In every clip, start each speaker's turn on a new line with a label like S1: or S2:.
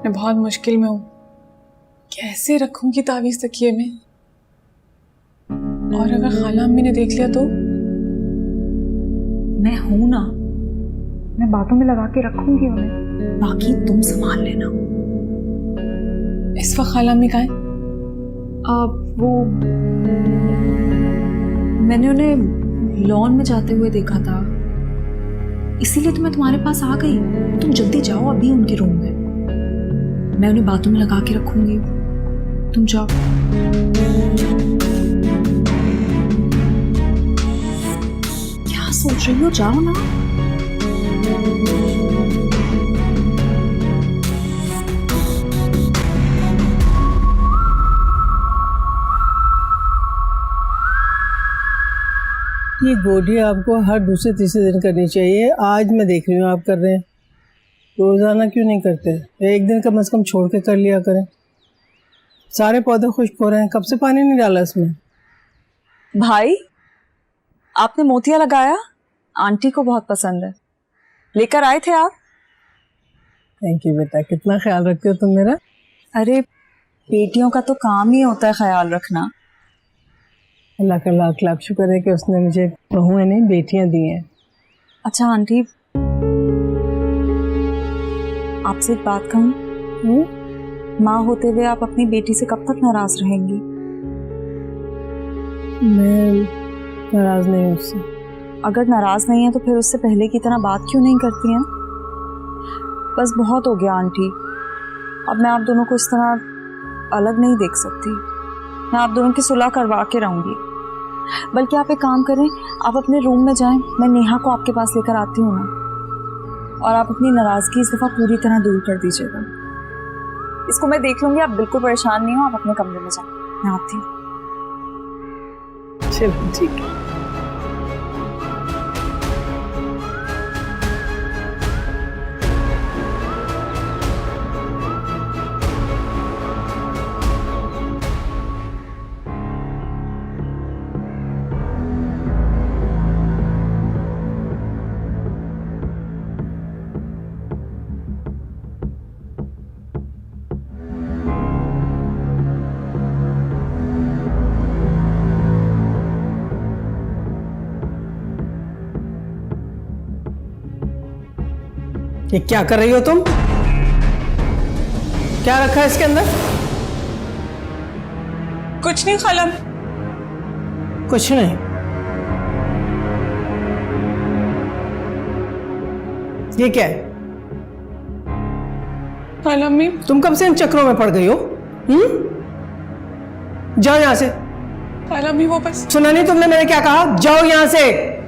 S1: मैं बहुत मुश्किल में हूं। कैसे रखूंगी तावीज तकिए में? और अगर खाला अम्मी ने देख लिया तो?
S2: मैं हूं ना, मैं बातों में लगा के रखूंगी उन्हें, बाकी तुम संभाल लेना।
S1: इस वक्त खाला अम्मी कहाँ है?
S2: वो मैंने उन्हें लॉन में जाते हुए देखा था, इसीलिए तो मैं तुम्हारे पास आ गई। तुम जल्दी जाओ अभी उनके रूम में, मैं उन्हें बातों में लगा के रखूंगी। तुम जाओ। क्या सोच रही हो? जाओ ना।
S3: ये गोडी आपको हर दूसरे तीसरे दिन करनी चाहिए। आज मैं देख रही हूँ आप कर रहे हैं, रोजाना क्यों नहीं करते? एक दिन कम से कम छोड़ के कर लिया करें। सारे पौधे खुश्क हो रहे हैं, कब से पानी नहीं डाला इसमें।
S2: भाई, आपने मोतिया लगाया? आंटी को बहुत पसंद है, लेकर आए थे आप?
S3: थैंक यू बेटा, कितना ख्याल रखते हो तुम मेरा।
S2: अरे बेटियों का तो काम ही होता है ख्याल रखना।
S3: अल्लाह का लाख लाख शुक्र है कि उसने मुझे बहुएं नहीं बेटियां दी हैं।
S2: अच्छा आंटी, आपसे एक बात कहूँ? माँ होते हुए आप अपनी बेटी से कब तक नाराज रहेंगी?
S3: मैं नाराज नहीं हूँ उससे।
S2: अगर नाराज नहीं है तो फिर उससे पहले की तरह बात क्यों नहीं करती हैं? बस बहुत हो गया आंटी, अब मैं आप दोनों को इस तरह अलग नहीं देख सकती। मैं आप दोनों की सुलह करवा के रहूंगी। बल्कि आप एक काम करें, आप अपने रूम में जाएं, मैं नेहा को आपके पास लेकर आती हूँ ना, और आप अपनी नाराजगी इस दफा पूरी तरह दूर कर दीजिएगा। इसको मैं देख लूंगी, आप बिल्कुल परेशान नहीं हो। आप अपने कमरे में जाएं, मैं आती हूँ।
S3: चलो ठीक है। ये क्या कर रही हो तुम? क्या रखा है इसके अंदर?
S1: कुछ नहीं खाला।
S3: कुछ नहीं। ये क्या है?
S1: खाला अम्मी,
S3: तुम कब से इन चक्रों में पड़ गई हो? जाओ यहां से।
S1: खाला अम्मी वो बस।
S3: सुना नहीं तुमने मैंने क्या कहा? जाओ यहां से।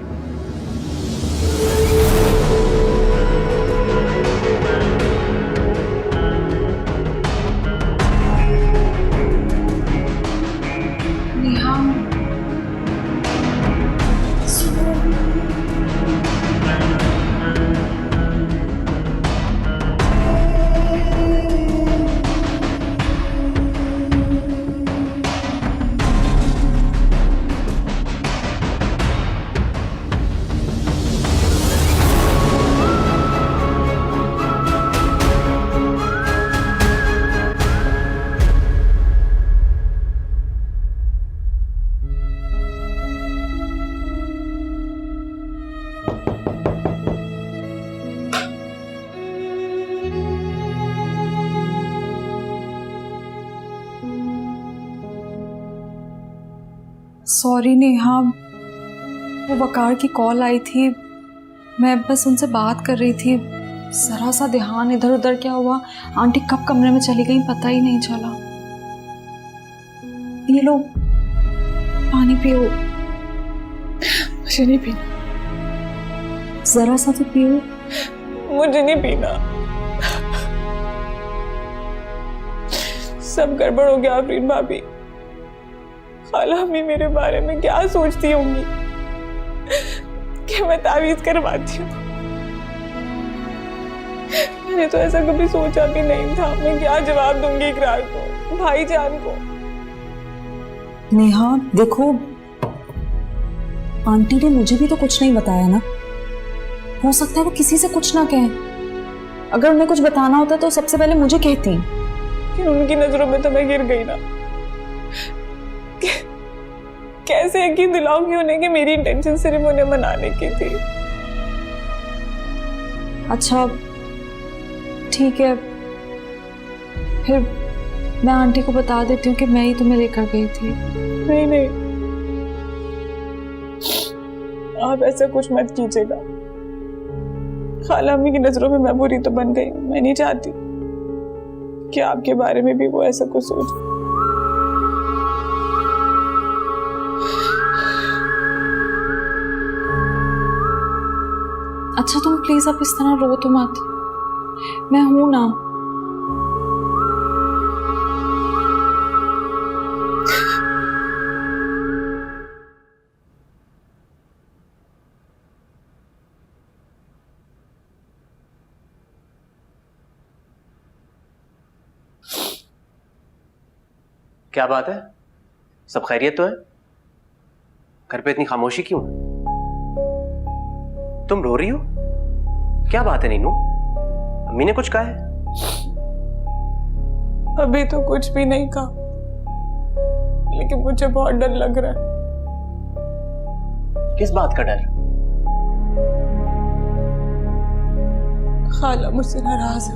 S2: सॉरी नेहा, वो वकार की कॉल आई थी, मैं बस उनसे बात कर रही थी। जरा सा ध्यान इधर उधर क्या हुआ, आंटी कब कमरे में चली गई पता ही नहीं चला। ये लो पानी पियो।
S1: मुझे नहीं पीना।
S2: जरा सा तो पियो।
S1: मुझे नहीं पीना। सब गड़बड़ हो गया आफरीन भाभी। खाला अम्मी मेरे बारे में क्या सोचती होंगी कि मैं तावीज करवाती हूँ। मैंने तो ऐसा कभी सोचा भी नहीं था। मैं क्या जवाब दूंगी इकरार को, भाईजान को।
S2: नेहा देखो, आंटी ने मुझे भी तो कुछ नहीं बताया ना, हो सकता है वो किसी से कुछ ना कहें। अगर उन्हें कुछ बताना होता तो सबसे पहले मुझे कहती।
S1: कि उनकी नजरों में तो मैं गिर गई ना। कैसे यकीन दिलाऊंगी उन्हें कि मेरी इंटेंशन सिर्फ उन्हें मनाने की थी।
S2: अच्छा ठीक है, फिर मैं आंटी को बता देती हूँ कि मैं ही तुम्हें लेकर गई थी।
S1: नहीं नहीं, आप ऐसा कुछ मत कीजिएगा। खाला अम्मी की नजरों में मैं बुरी तो बन गई, मैं नहीं चाहती कि आपके बारे में भी वो ऐसा कुछ सोचे।
S2: अच्छा तुम प्लीज अब इस तरह रो तो मत, मैं हूं ना।
S4: क्या बात है? सब खैरियत तो है? घर पे इतनी खामोशी क्यों है? तुम रो रही हो? क्या बात है नीनू? अम्मी ने कुछ कहा है?
S1: अभी तो कुछ भी नहीं कहा, लेकिन मुझे बहुत डर लग रहा है।
S4: किस बात का डर?
S1: खाला मुझसे नाराज है।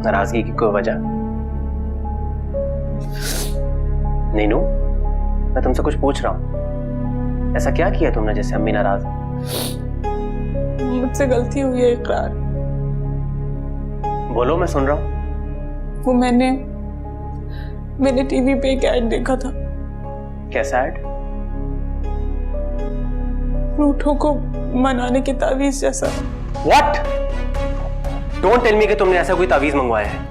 S4: नाराजगी की कोई वजह? नीनू, मैं तुमसे कुछ पूछ रहा हूं। ऐसा क्या किया तुमने जिससे अम्मी नाराज है?
S1: मुझसे गलती हुई है, इकरार।
S4: बोलो, मैं सुन रहा हूं।
S1: वो मैंने टीवी पे एक ऐड देखा था।
S4: कैसा ऐड?
S1: रूठों को मनाने की तावीज जैसा।
S4: What? Don't tell me कि तुमने ऐसा कोई तावीज मंगवाया है।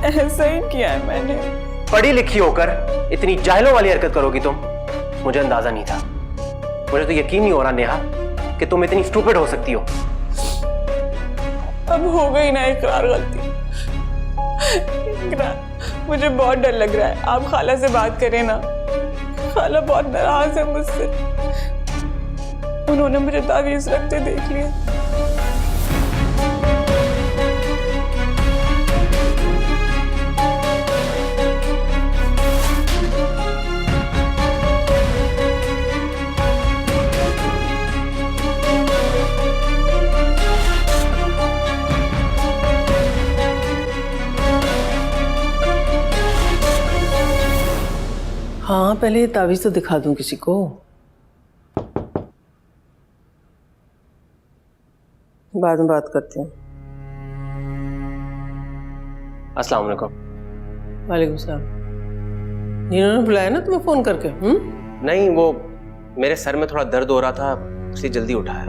S1: ऐसा ही किया है मैंने।
S4: पढ़ी लिखी होकर इतनी जाहिलों वाली हरकत करोगी तुम, मुझे अंदाजा नहीं था। मुझे तो यकीन नहीं हो रहा नेहा कि तुम इतनी स्टूपिड हो सकती हो।
S1: अब हो गई ना इकरार गलती। इकरार, मुझे बहुत डर लग रहा है। आप खाला से बात करें ना। खाला बहुत नाराज है मुझसे। उन्होंने मुझे तावीज रखते देख लिया।
S3: हाँ, पहले ये तावीज़ तो दिखा दूं किसी को। बाद में बात करते हैं।
S4: अस्सलाम वालेकुम।
S3: वालेकुम सलाम। नीनू ने बुलाया ना तुम्हें फोन करके?
S4: नहीं, वो मेरे सर में थोड़ा दर्द हो रहा था, इसलिए जल्दी उठाया।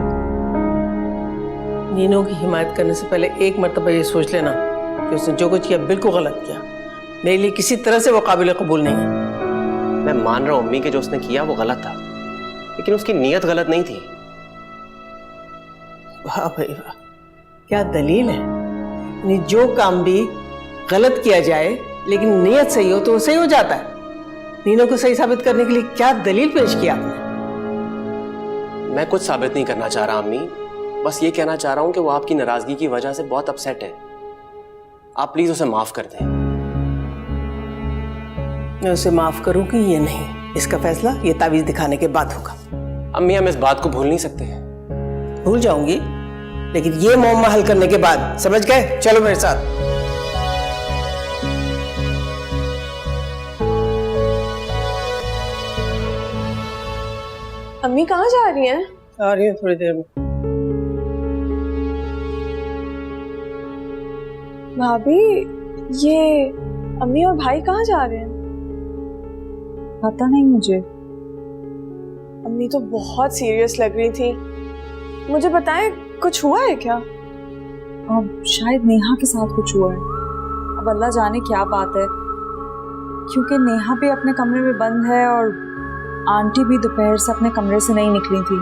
S3: नीनू की हिमायत करने से पहले एक मर्तबा ये सोच लेना कि उसने जो कुछ किया बिल्कुल गलत किया। मेरे लिए किसी तरह से वो काबिल कबूल नहीं है।
S4: मैं मान रहा हूं अम्मी कि जो उसने किया वो गलत था, लेकिन उसकी नीयत गलत नहीं थी।
S3: वाह भाई वाह, क्या दलील है। यानी जो काम भी गलत किया जाए लेकिन नीयत सही हो तो वो सही हो जाता है। नीनू को सही साबित करने के लिए क्या दलील पेश किया आपने?
S4: मैं कुछ साबित नहीं करना चाह रहा अम्मी, बस ये कहना चाह रहा हूं कि वो आपकी नाराजगी की वजह से बहुत अपसेट है। आप प्लीज उसे माफ कर दें।
S3: मैं उसे माफ करूं कि ये नहीं, इसका फैसला ये तावीज दिखाने के बाद होगा।
S4: अम्मी, हम इस बात को भूल नहीं सकते हैं।
S3: भूल जाऊंगी, लेकिन ये मुअम्मा हल करने के बाद, समझ गए? चलो मेरे साथ।
S1: अम्मी कहाँ जा रही हैं?
S3: आ रही हूँ थोड़ी देर में।
S1: भाभी, ये अम्मी और भाई कहाँ जा रहे हैं?
S2: पता नहीं मुझे।
S1: अम्मी तो बहुत सीरियस लग रही थी। मुझे बताएं, कुछ हुआ है क्या?
S2: अब शायद नेहा के साथ कुछ हुआ है। अब अल्लाह जाने क्या बात है, क्योंकि नेहा भी अपने कमरे में बंद है और आंटी भी दोपहर से अपने कमरे से नहीं निकली थी।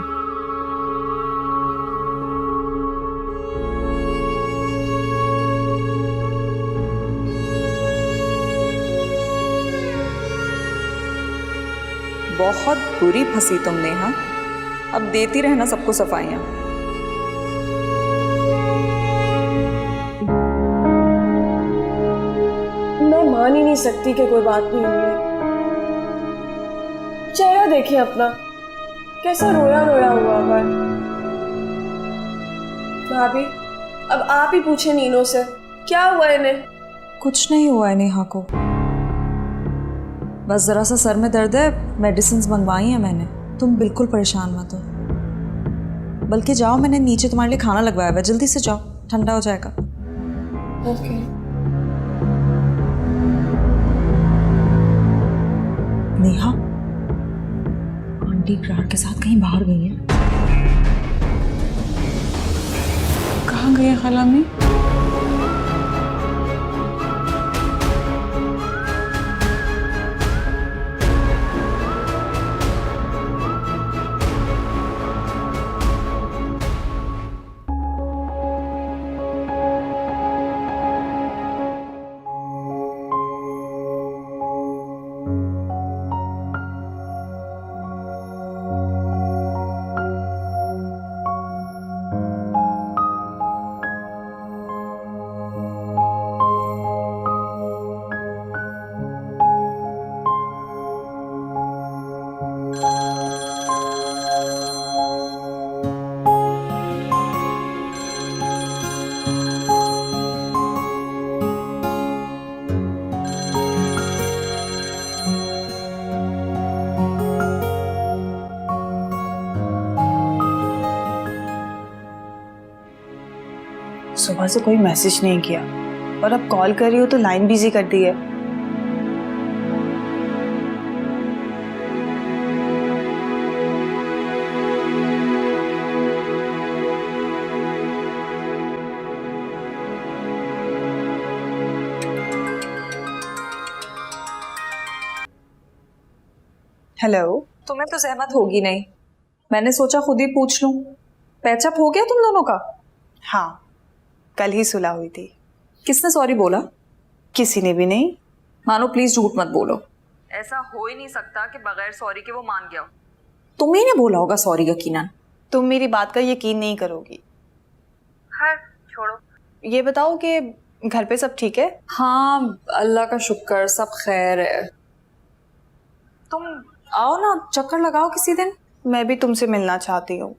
S2: बहुत बुरी फंसी तुम नेहा, अब देती रहना सबको सफाइयां।
S5: नहीं सकती कि कोई बात नहीं हुई है। चेहरा देखिए अपना, कैसा रोया रोया हुआ है। भाभी, अब आप ही पूछे नीनो से, क्या हुआ इन्हें?
S2: कुछ नहीं हुआ है नेहा को, बस ज़रा सा सर में दर्द है, मेडिसिन मंगवाई हैं मैंने। तुम बिल्कुल परेशान मत हो, बल्कि जाओ, मैंने नीचे तुम्हारे लिए खाना लगवाया हुआ है, जल्दी से जाओ, ठंडा हो जाएगा।
S5: ओके।
S2: नेहा आंटी इकरार के साथ कहीं बाहर गई है।
S1: कहाँ गई है खाला मी?
S6: सुबह से कोई मैसेज नहीं किया और अब कॉल कर रही हो तो लाइन बिजी कर दी है। हेलो।
S2: तुम्हें तो सहमत होगी नहीं, मैंने सोचा खुद ही पूछ लूं। पैचअप हो गया तुम दोनों का?
S6: हाँ, कल ही सुलह हुई थी।
S2: किसने सॉरी बोला?
S6: किसी ने भी नहीं।
S2: मानो प्लीज झूठ मत बोलो, ऐसा हो ही नहीं सकता कि बगैर सॉरी के वो मान गया हो। तुम ही ने बोला होगा सॉरी यकीनन।
S6: तुम मेरी बात का यकीन नहीं करोगी।
S2: हाँ छोड़ो,
S6: ये बताओ कि घर पे सब ठीक है?
S2: हाँ अल्लाह का शुक्र, सब खैर है। तुम आओ ना, चक्कर लगाओ किसी दिन।
S6: मैं भी तुमसे मिलना चाहती हूँ,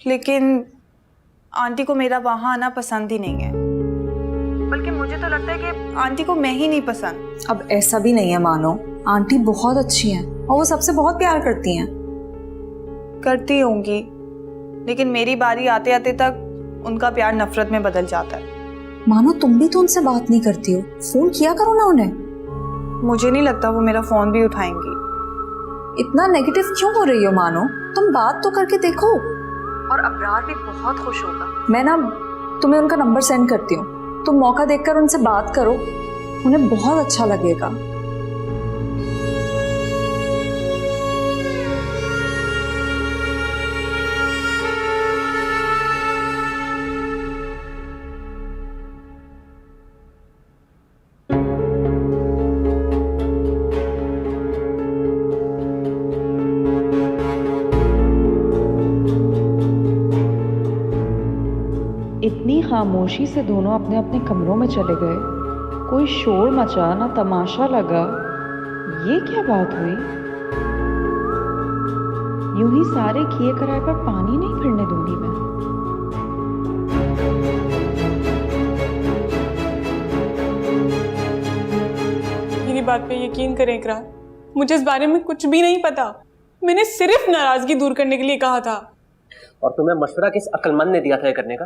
S6: लेकिन आंटी को मेरा वहाँ आना पसंद ही नहीं है। बल्कि मुझे तो लगता है कि आंटी को मैं ही नहीं पसंद।
S2: अब ऐसा भी नहीं है मानो, आंटी बहुत अच्छी हैं और वो सबसे बहुत प्यार करती हैं।
S6: करती होंगी, लेकिन मेरी बारी आते आते तक उनका प्यार नफरत में बदल जाता है।
S2: मानो तुम भी तो उनसे बात नहीं करती हो, फोन किया करो ना उन्हें।
S6: मुझे नहीं लगता वो मेरा फोन भी उठाएंगी।
S2: इतना नेगेटिव क्यों हो रही हो मानो, तुम बात तो करके देखो, और अबरार भी बहुत खुश होगा। मैं ना तुम्हें उनका नंबर सेंड करती हूँ, तुम मौका देखकर उनसे बात करो, उन्हें बहुत अच्छा लगेगा।
S7: इतनी खामोशी से दोनों अपने अपने कमरों में चले गए, कोई शोर मचा ना तमाशा लगा। ये क्या बात हुई? यूं ही सारे किए कराए पर पानी नहीं फिरने दूंगी मैं।
S1: मेरी बात पे यकीन करें इकरार, मुझे इस बारे में कुछ भी नहीं पता। मैंने सिर्फ नाराजगी दूर करने के लिए कहा था।
S4: और तुम्हें मशवरा किस अक्लमंद ने दिया था ये करने का?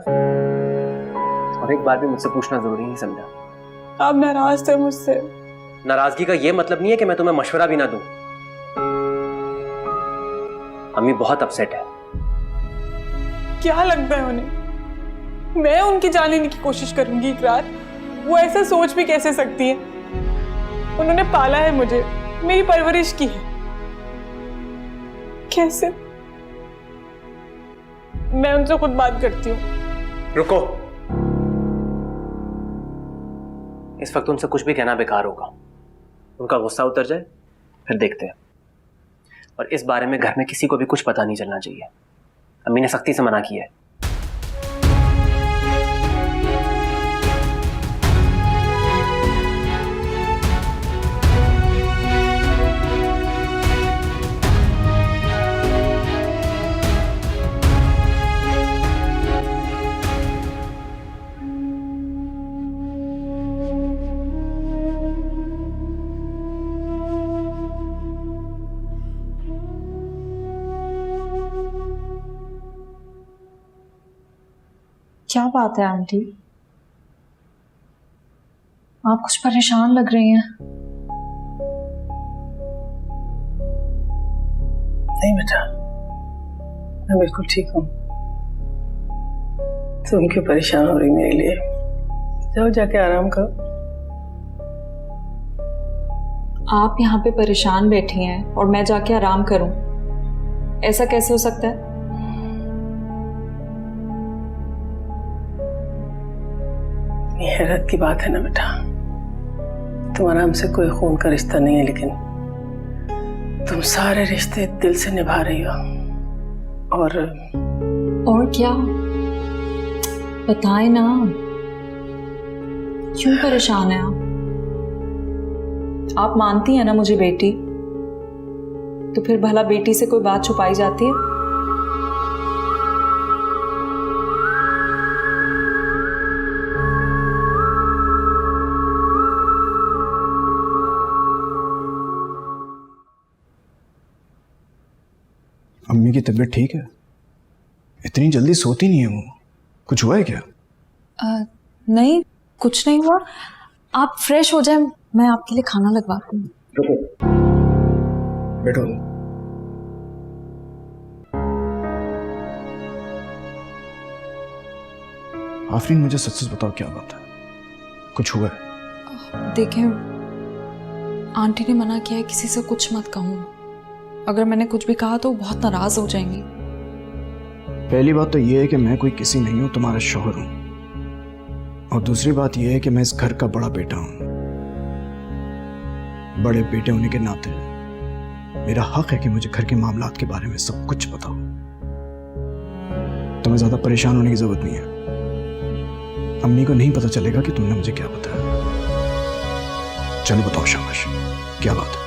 S4: और एक बार भी मुझसे पूछना जरूरी नहीं समझा।
S1: आप नाराज थे मुझसे।
S4: नाराजगी का ये मतलब नहीं है कि मैं तुम्हें मशवरा भी ना दूं। अम्मी बहुत अपसेट है।
S1: क्या लगता है उन्हें? मैं उनकी जान लेने की कोशिश करूंगी इकरार? वो ऐसा सोच भी कैसे सकती है? उन्होंने पाला है मुझे, मेरी परवरिश की है। कैसे? मैं उनसे खुद बात करती हूँ।
S4: रुको, इस वक्त उनसे कुछ भी कहना बेकार होगा। उनका गुस्सा उतर जाए फिर देखते हैं। और इस बारे में घर में किसी को भी कुछ पता नहीं चलना चाहिए। अम्मी ने सख्ती से मना किया है।
S2: क्या बात है आंटी? आप कुछ परेशान लग रही हैं।
S3: नहीं बेटा, मैं बिल्कुल ठीक हूँ। तुम क्यों परेशान हो रही मेरे लिए? जाओ जाके आराम करो।
S2: आप यहाँ पे परेशान बैठी हैं और मैं जाके आराम करूं? ऐसा कैसे हो सकता है?
S3: ये हैरत की बात है ना बेटा, तुम्हारा हमसे कोई खून का रिश्ता नहीं है, लेकिन तुम सारे रिश्ते दिल से निभा रही हो।
S2: और क्या? बताएं ना, क्यों परेशान है आप? आप मानती हैं ना मुझे बेटी, तो फिर भला बेटी से कोई बात छुपाई जाती है?
S8: अम्मी की तबीयत ठीक है? इतनी जल्दी सोती नहीं है वो। कुछ हुआ है क्या?
S2: नहीं, कुछ नहीं हुआ। आप फ्रेश हो जाएं, मैं आपके लिए खाना लगवाती हूँ।
S8: बैठो। आफरीन, मुझे सच सच बताओ, क्या बात है? कुछ हुआ है?
S2: देखें, आंटी ने मना किया है किसी से कुछ मत कहूँ। अगर मैंने कुछ भी कहा तो वो बहुत नाराज हो जाएंगी।
S8: पहली बात तो ये है कि मैं कोई किसी नहीं हूं, तुम्हारा शौहर हूं। और दूसरी बात यह है कि मैं इस घर का बड़ा बेटा हूं। बड़े बेटे होने के नाते मेरा हक है कि मुझे घर के मामलात के बारे में सब कुछ पता हो। तुम्हें ज्यादा परेशान होने की जरूरत नहीं है। अम्मी को नहीं पता चलेगा कि तुमने मुझे क्या बताया। चलो बताओ शाबाश, क्या बात है?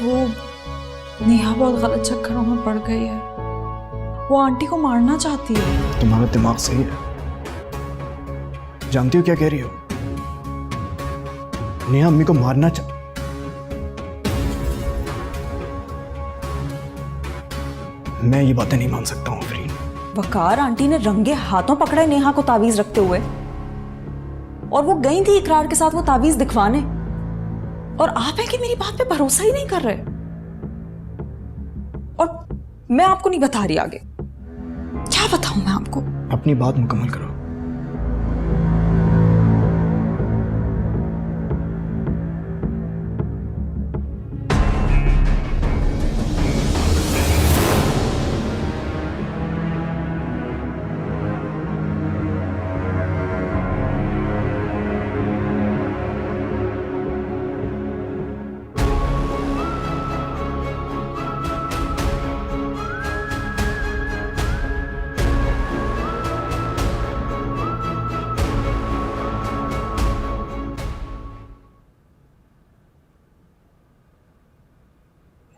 S2: वो नेहा बहुत गलत चक्करों में पड़ गई है। वो आंटी को मारना चाहती है।
S8: तुम्हारा दिमाग सही है? जानती हो क्या कह रही हो? नेहा अम्मी को मारना मैं ये बातें नहीं मान सकता हूँ आफरीन।
S2: वकार, आंटी ने रंगे हाथों पकड़ा नेहा को ताबीज रखते हुए, और वो गई थी इकरार के साथ वो ताबीज दिखवाने, और आप है कि मेरी बात पे भरोसा ही नहीं कर रहे। और मैं आपको नहीं बता रही आगे। क्या बताऊं मैं आपको?
S8: अपनी बात मुकम्मल करो।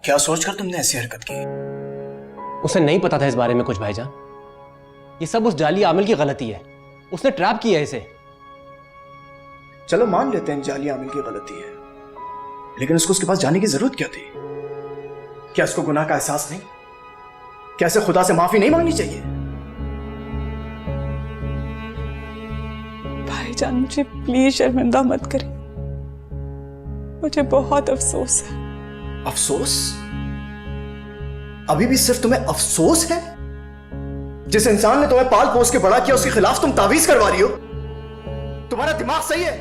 S8: क्या सोचकर तुमने ऐसी हरकत की?
S4: उसे नहीं पता था इस बारे में कुछ भाईजान। ये सब उस जाली आमिल की गलती है। उसने ट्रैप किया है इसे।
S8: चलो मान लेते हैं जाली आमिल की गलती है, लेकिन उसको उसके पास जाने की जरूरत क्या थी? क्या उसको गुनाह का एहसास नहीं? क्या उसे खुदा से माफी नहीं मांगनी चाहिए?
S1: भाईजान, मुझे प्लीज शर्मिंदा मत करें। मुझे बहुत अफसोस है।
S8: अफसोस? अभी भी सिर्फ तुम्हें अफसोस है? जिस इंसान ने तुम्हें पाल पोस के बड़ा किया उसके खिलाफ तुम तावीज करवा रही हो? तुम्हारा दिमाग सही है?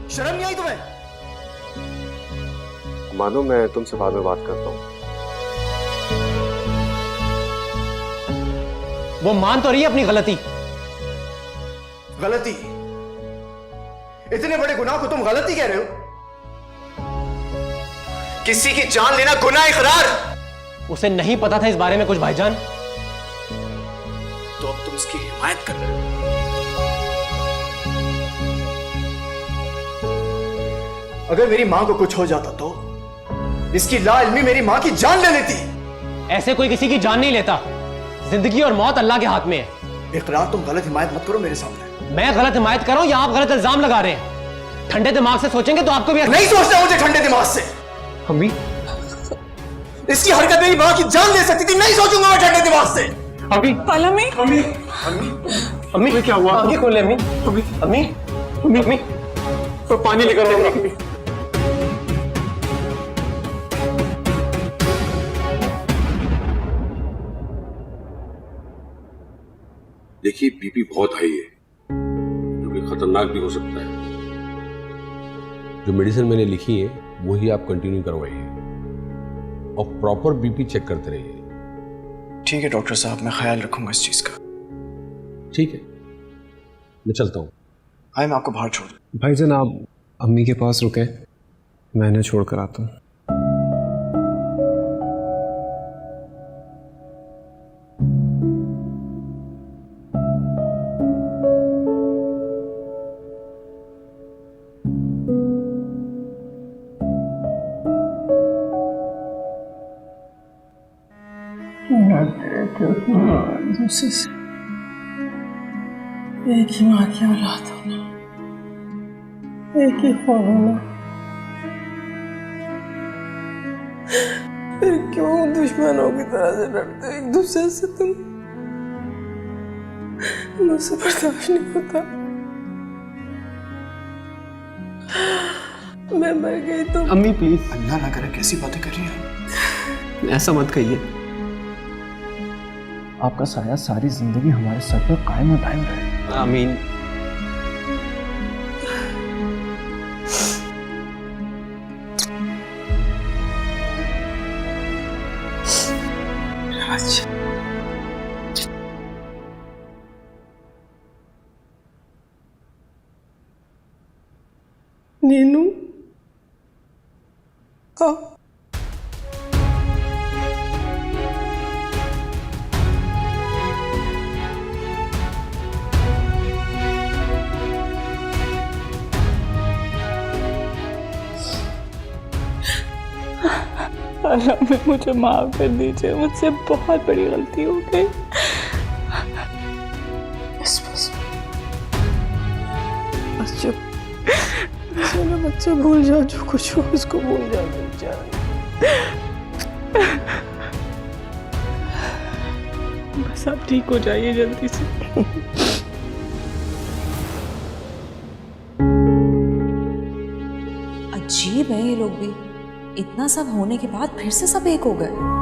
S8: शर्म नहीं आई तुम्हें?
S9: मानो, मैं तुमसे बाद में बात करता हूं।
S4: वो मान तो रही है अपनी गलती।
S8: गलती? इतने बड़े गुनाह को तुम गलती कह रहे हो? किसी की जान लेना गुनाह इकरार।
S4: उसे नहीं पता था इस बारे में कुछ भाईजान।
S8: तो अब तुम उसकी हिमायत कर रहे हो। अगर मेरी मां को कुछ हो जाता तो इसकी लाइल्मी मेरी मां की जान ले लेती।
S4: ऐसे कोई किसी की जान नहीं लेता। जिंदगी और मौत अल्लाह के हाथ में है।
S8: इकरार, तुम गलत हिमायत मत करो मेरे सामने।
S4: मैं गलत हिमायत कर रहा हूं या आप गलत इल्जाम लगा रहे हैं? ठंडे दिमाग से सोचेंगे तो आपको भी
S8: नहीं सोचना मुझे ठंडे दिमाग से।
S4: अम्मी,
S8: इसकी हरकत मेरी मां की जान ले सकती थी। नहीं सोचूंगा मैं पास से।
S4: अम्मी
S1: पाला में
S8: अम्मी
S4: अम्मी क्या हुआ? आंखें खोले अम्मी। अम्मी अम्मी अम्मी अम्मी तो पानी लेकर आओ अम्मी।
S10: देखिए बीपी बहुत हाई है, जो कि खतरनाक भी हो सकता है। जो मेडिसिन मैंने लिखी है वही आप कंटिन्यू करवाइए और प्रॉपर बीपी चेक करते रहिए।
S8: ठीक है डॉक्टर साहब, मैं ख्याल रखूंगा इस चीज का।
S10: ठीक है, मैं चलता हूँ।
S8: आए, मैं आपको बाहर छोड़ दूं।
S11: भाईजान आप अम्मी के पास रुके, मैंने छोड़ कर आता हूँ।
S3: एक ही माँ की औलाद होना, एक ही खून होना, फिर क्यों दुश्मनों की तरह से लड़ते एक दूसरे से? तुम मुझसे बर्दाश्त नहीं होता। मैं मर गई तो
S11: अम्मी प्लीज।
S8: अल्लाह ना करे, कैसी बातें कर रही हैं?
S11: ऐसा मत कहिए।
S8: आपका साया सारी जिंदगी हमारे सर पर कायम और दायम रहे।
S11: आमीन।
S3: नीनू आओ।
S1: अल्लाह में मुझे माफ कर दीजिए, मुझसे बहुत बड़ी गलती हो गई।
S3: बस चुप, बच्चे भूल जाओ, जो कुछ हो उसको भूल जाओ।
S1: बस आप ठीक हो जाइए जल्दी से।
S2: अजीब है ये लोग भी, इतना सब होने के बाद फिर से सब एक हो गए।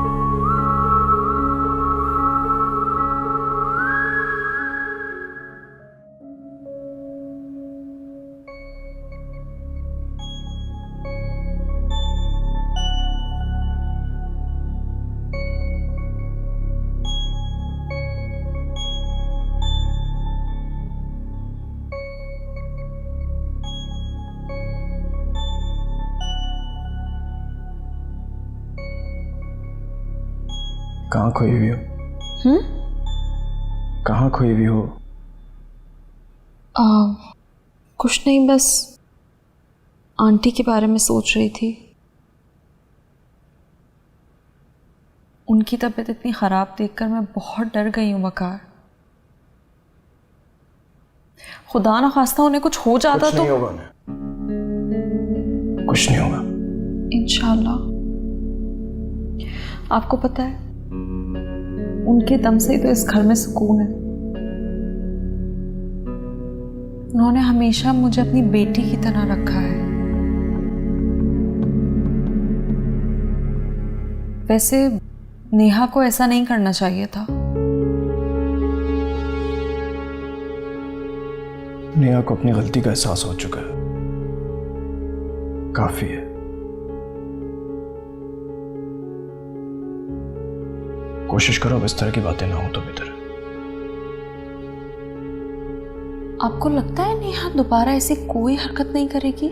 S8: कहाँ खोई हुई हो? कहाँ खोई हुई हो?
S2: कुछ नहीं, बस आंटी के बारे में सोच रही थी। उनकी तबीयत इतनी ख़राब देखकर मैं बहुत डर गई हूँ वकार। खुदा ना खास्ता उन्हें कुछ हो जाता तो।
S8: नहीं होगा उन्हें, कुछ नहीं होगा
S2: इंशाल्लाह। आपको पता है, उनके दम से ही तो इस घर में सुकून है। उन्होंने हमेशा मुझे अपनी बेटी की तरह रखा है। वैसे नेहा को ऐसा नहीं करना चाहिए था।
S8: नेहा को अपनी गलती का एहसास हो चुका है, काफी है। कोशिश करो अब इस तरह की बातें ना हो तो बेहतर है।
S2: आपको लगता है नेहा दोबारा ऐसी कोई हरकत नहीं करेगी?